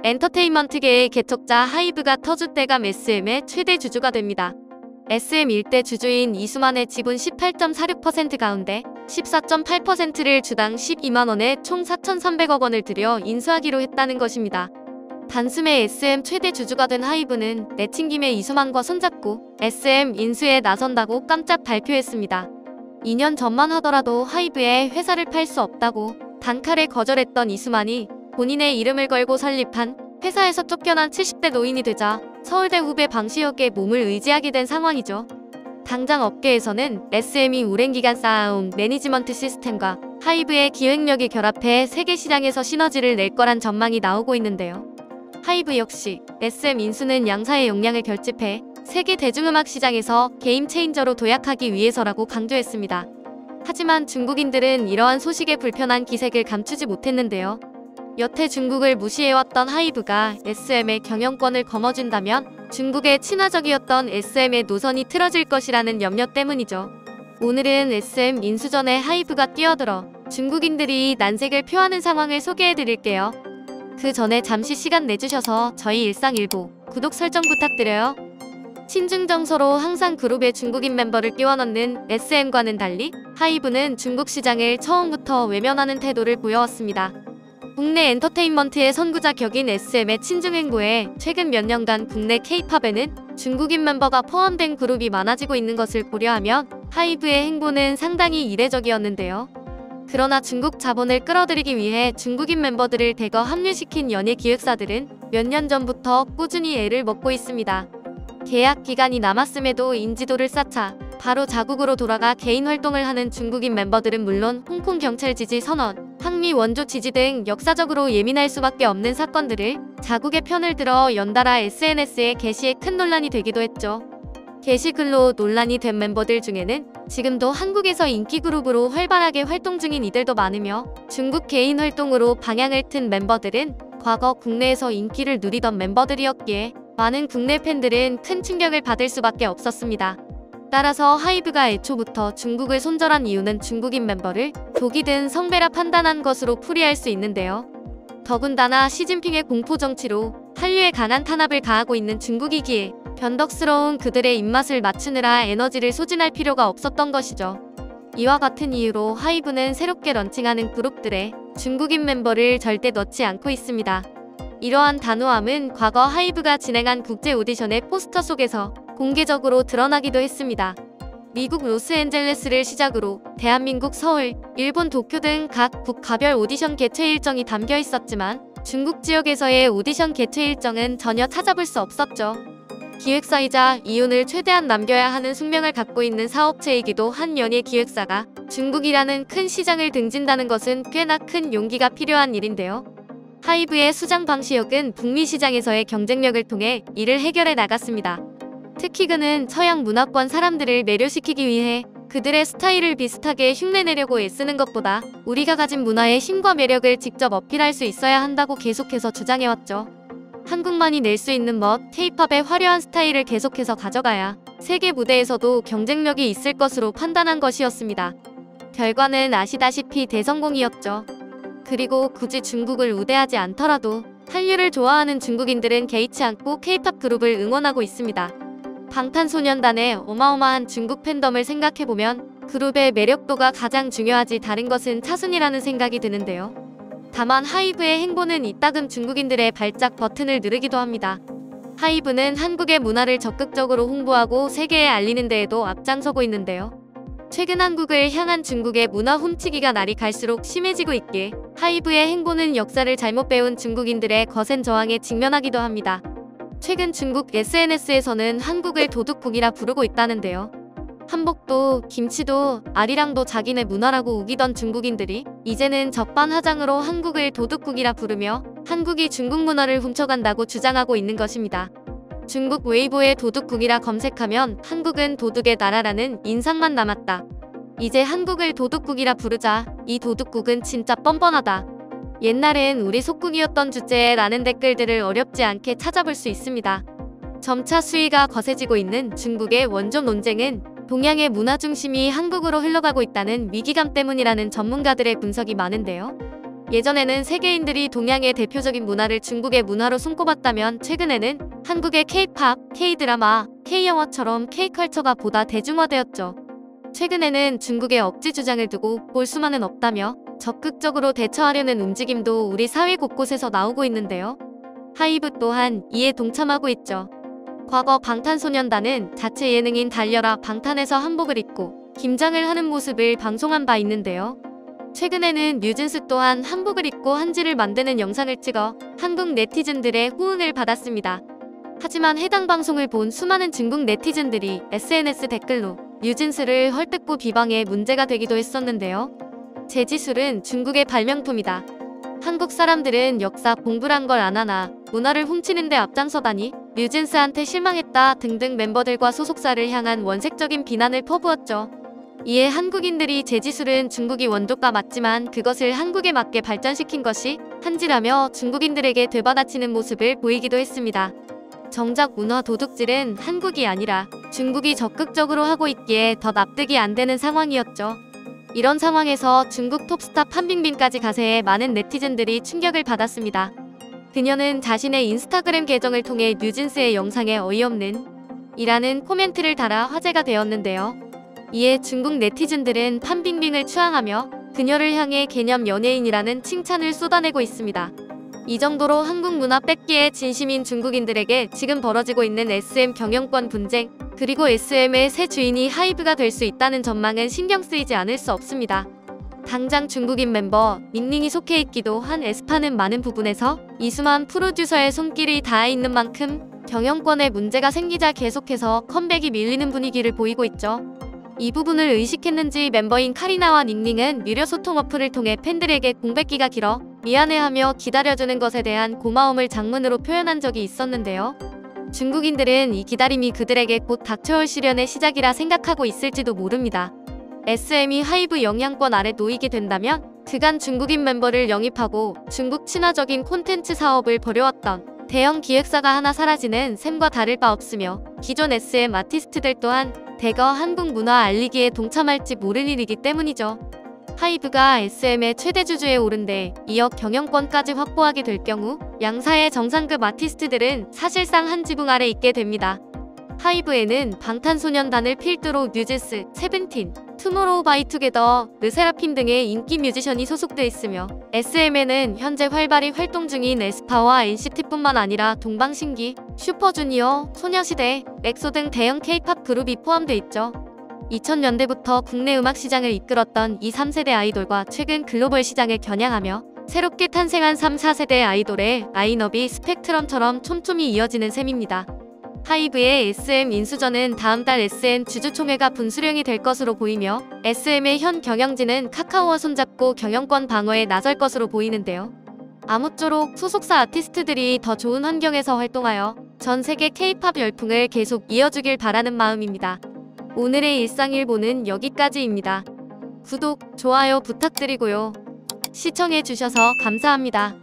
엔터테인먼트계의 개척자 하이브가 터줏대감 SM의 최대 주주가 됩니다. SM 일대 주주인 이수만의 지분 18.46% 가운데 14.8%를 주당 12만원에 총 4,300억 원을 들여 인수하기로 했다는 것입니다. 단숨에 SM 최대 주주가 된 하이브는 내친김에 이수만과 손잡고 SM 인수에 나선다고 깜짝 발표했습니다. 2년 전만 하더라도 하이브에 회사를 팔 수 없다고 단칼에 거절했던 이수만이 본인의 이름을 걸고 설립한 회사에서 쫓겨난 70대 노인이 되자 서울대 후배 방시혁의 몸을 의지하게 된 상황이죠. 당장 업계에서는 SM이 오랜 기간 쌓아온 매니지먼트 시스템과 하이브의 기획력이 결합해 세계 시장에서 시너지를 낼 거란 전망이 나오고 있는데요. 하이브 역시 SM 인수는 양사의 역량을 결집해 세계 대중음악 시장에서 게임 체인저로 도약하기 위해서라고 강조했습니다. 하지만 중국인들은 이러한 소식에 불편한 기색을 감추지 못했는데요. 여태 중국을 무시해왔던 하이브가 SM의 경영권을 거머쥔다면 중국에 친화적이었던 SM의 노선이 틀어질 것이라는 염려 때문이죠. 오늘은 SM 인수 전에 하이브가 뛰어들어 중국인들이 난색을 표하는 상황을 소개해드릴게요. 그 전에 잠시 시간 내주셔서 저희 일상일보 구독 설정 부탁드려요. 친중정서로 항상 그룹에 중국인 멤버를 끼워넣는 SM과는 달리 하이브는 중국 시장을 처음부터 외면하는 태도를 보여왔습니다. 국내 엔터테인먼트의 선구자 격인 SM의 친중 행보에 최근 몇 년간 국내 K-팝에는 중국인 멤버가 포함된 그룹이 많아지고 있는 것을 고려하면 하이브의 행보는 상당히 이례적이었는데요. 그러나 중국 자본을 끌어들이기 위해 중국인 멤버들을 대거 합류시킨 연예 기획사들은 몇 년 전부터 꾸준히 애를 먹고 있습니다. 계약 기간이 남았음에도 인지도를 쌓자 바로 자국으로 돌아가 개인 활동을 하는 중국인 멤버들은 물론 홍콩 경찰 지지 선언, 항미 원조 지지 등 역사적으로 예민할 수밖에 없는 사건들을 자국의 편을 들어 연달아 SNS에 게시해 큰 논란이 되기도 했죠. 게시글로 논란이 된 멤버들 중에는 지금도 한국에서 인기 그룹으로 활발하게 활동 중인 이들도 많으며 중국 개인 활동으로 방향을 튼 멤버들은 과거 국내에서 인기를 누리던 멤버들이었기에 많은 국내 팬들은 큰 충격을 받을 수밖에 없었습니다. 따라서 하이브가 애초부터 중국을 손절한 이유는 중국인 멤버를 독이든 성배라 판단한 것으로 풀이할 수 있는데요. 더군다나 시진핑의 공포 정치로 한류에 강한 탄압을 가하고 있는 중국이기에 변덕스러운 그들의 입맛을 맞추느라 에너지를 소진할 필요가 없었던 것이죠. 이와 같은 이유로 하이브는 새롭게 런칭하는 그룹들에 중국인 멤버를 절대 넣지 않고 있습니다. 이러한 단호함은 과거 하이브가 진행한 국제 오디션의 포스터 속에서 공개적으로 드러나기도 했습니다. 미국 로스앤젤레스를 시작으로 대한민국 서울, 일본 도쿄 등 각 국가별 오디션 개최 일정이 담겨 있었지만 중국 지역에서의 오디션 개최 일정은 전혀 찾아볼 수 없었죠. 기획사이자 이윤을 최대한 남겨야 하는 숙명을 갖고 있는 사업체이기도 한 연예 기획사가 중국이라는 큰 시장을 등진다는 것은 꽤나 큰 용기가 필요한 일인데요. 하이브의 수장 방시혁은 북미 시장에서의 경쟁력을 통해 이를 해결해 나갔습니다. 특히 그는 서양 문화권 사람들을 매료시키기 위해 그들의 스타일을 비슷하게 흉내내려고 애쓰는 것보다 우리가 가진 문화의 힘과 매력을 직접 어필할 수 있어야 한다고 계속해서 주장해왔죠. 한국만이 낼 수 있는 멋, K-팝의 화려한 스타일을 계속해서 가져가야 세계 무대에서도 경쟁력이 있을 것으로 판단한 것이었습니다. 결과는 아시다시피 대성공이었죠. 그리고 굳이 중국을 우대하지 않더라도 한류를 좋아하는 중국인들은 개의치 않고 K-팝 그룹을 응원하고 있습니다. 방탄소년단의 어마어마한 중국 팬덤을 생각해보면 그룹의 매력도가 가장 중요하지 다른 것은 차순이라는 생각이 드는데요. 다만 하이브의 행보는 이따금 중국인들의 발작 버튼을 누르기도 합니다. 하이브는 한국의 문화를 적극적으로 홍보하고 세계에 알리는 데에도 앞장서고 있는데요. 최근 한국을 향한 중국의 문화 훔치기가 날이 갈수록 심해지고 있기에 하이브의 행보는 역사를 잘못 배운 중국인들의 거센 저항에 직면하기도 합니다. 최근 중국 SNS에서는 한국을 도둑국이라 부르고 있다는데요. 한복도, 김치도, 아리랑도 자기네 문화라고 우기던 중국인들이 이제는 적반하장으로 한국을 도둑국이라 부르며 한국이 중국 문화를 훔쳐간다고 주장하고 있는 것입니다. 중국 웨이보에 도둑국이라 검색하면 한국은 도둑의 나라라는 인상만 남았다. 이제 한국을 도둑국이라 부르자. 이 도둑국은 진짜 뻔뻔하다. 옛날엔 우리 속국이었던 주제라는 댓글들을 어렵지 않게 찾아볼 수 있습니다. 점차 수위가 거세지고 있는 중국의 원조 논쟁은 동양의 문화 중심이 한국으로 흘러가고 있다는 위기감 때문이라는 전문가들의 분석이 많은데요. 예전에는 세계인들이 동양의 대표적인 문화를 중국의 문화로 손꼽았다면 최근에는 한국의 K-팝, K-드라마, K-영화처럼 K-컬처가 보다 대중화되었죠. 최근에는 중국의 억지 주장을 두고 볼 수만은 없다며 적극적으로 대처하려는 움직임도 우리 사회 곳곳에서 나오고 있는데요. 하이브 또한 이에 동참하고 있죠. 과거 방탄소년단은 자체 예능인 달려라 방탄에서 한복을 입고 김장을 하는 모습을 방송한 바 있는데요. 최근에는 뉴진스 또한 한복을 입고 한지를 만드는 영상을 찍어 한국 네티즌들의 호응을 받았습니다. 하지만 해당 방송을 본 수많은 중국 네티즌들이 SNS 댓글로 뉴진스를 헐뜯고 비방해 문제가 되기도 했었는데요. 재지술은 중국의 발명품이다. 한국 사람들은 역사 공부란 걸 안 하나 문화를 훔치는 데 앞장서다니 뉴진스한테 실망했다 등등 멤버들과 소속사를 향한 원색적인 비난을 퍼부었죠. 이에 한국인들이 재지술은 중국이 원조가 맞지만 그것을 한국에 맞게 발전시킨 것이 한지라며 중국인들에게 되받아치는 모습을 보이기도 했습니다. 정작 문화 도둑질은 한국이 아니라 중국이 적극적으로 하고 있기에 더 납득이 안 되는 상황이었죠. 이런 상황에서 중국 톱스타 판빙빈까지 가세해 많은 네티즌들이 충격을 받았습니다. 그녀는 자신의 인스타그램 계정을 통해 뉴진스의 영상에 어이없는 이라는 코멘트를 달아 화제가 되었는데요. 이에 중국 네티즌들은 판빙빙을 추앙하며 그녀를 향해 개념 연예인이라는 칭찬을 쏟아내고 있습니다. 이 정도로 한국 문화 뺏기에 진심인 중국인들에게 지금 벌어지고 있는 SM 경영권 분쟁, 그리고 SM의 새 주인이 하이브가 될 수 있다는 전망은 신경 쓰이지 않을 수 없습니다. 당장 중국인 멤버 닝닝이 속해 있기도 한 에스파는 많은 부분에서 이수만 프로듀서의 손길이 닿아 있는 만큼 경영권에 문제가 생기자 계속해서 컴백이 밀리는 분위기를 보이고 있죠. 이 부분을 의식했는지 멤버인 카리나와 닝닝은 유료 소통 어플을 통해 팬들에게 공백기가 길어 미안해하며 기다려주는 것에 대한 고마움을 장문으로 표현한 적이 있었는데요. 중국인들은 이 기다림이 그들에게 곧 닥쳐올 시련의 시작이라 생각하고 있을지도 모릅니다. SM이 하이브 영향권 아래 놓이게 된다면 그간 중국인 멤버를 영입하고 중국 친화적인 콘텐츠 사업을 벌여왔던 대형 기획사가 하나 사라지는 셈과 다를 바 없으며 기존 SM 아티스트들 또한 대거 한국 문화 알리기에 동참할지 모를 일이기 때문이죠. 하이브가 SM의 최대 주주에 오른데 이어 경영권까지 확보하게 될 경우 양사의 정상급 아티스트들은 사실상 한 지붕 아래 있게 됩니다. 하이브에는 방탄소년단을 필두로 뉴진스, 세븐틴, 투모로우바이투게더, 르세라핌 등의 인기 뮤지션이 소속돼 있으며 SM에는 현재 활발히 활동 중인 에스파와 NCT뿐만 아니라 동방신기, 슈퍼주니어, 소녀시대, 엑소 등 대형 K-팝 그룹이 포함돼 있죠. 2000년대부터 국내 음악 시장을 이끌었던 이 3세대 아이돌과 최근 글로벌 시장을 겨냥하며 새롭게 탄생한 3, 4세대 아이돌의 라인업이 스펙트럼처럼 촘촘히 이어지는 셈입니다. 하이브의 SM 인수전은 다음 달 SM 주주총회가 분수령이 될 것으로 보이며 SM의 현 경영진은 카카오와 손잡고 경영권 방어에 나설 것으로 보이는데요. 아무쪼록 소속사 아티스트들이 더 좋은 환경에서 활동하여 전 세계 K-팝 열풍을 계속 이어주길 바라는 마음입니다. 오늘의 일상일보는 여기까지입니다. 구독, 좋아요 부탁드리고요. 시청해주셔서 감사합니다.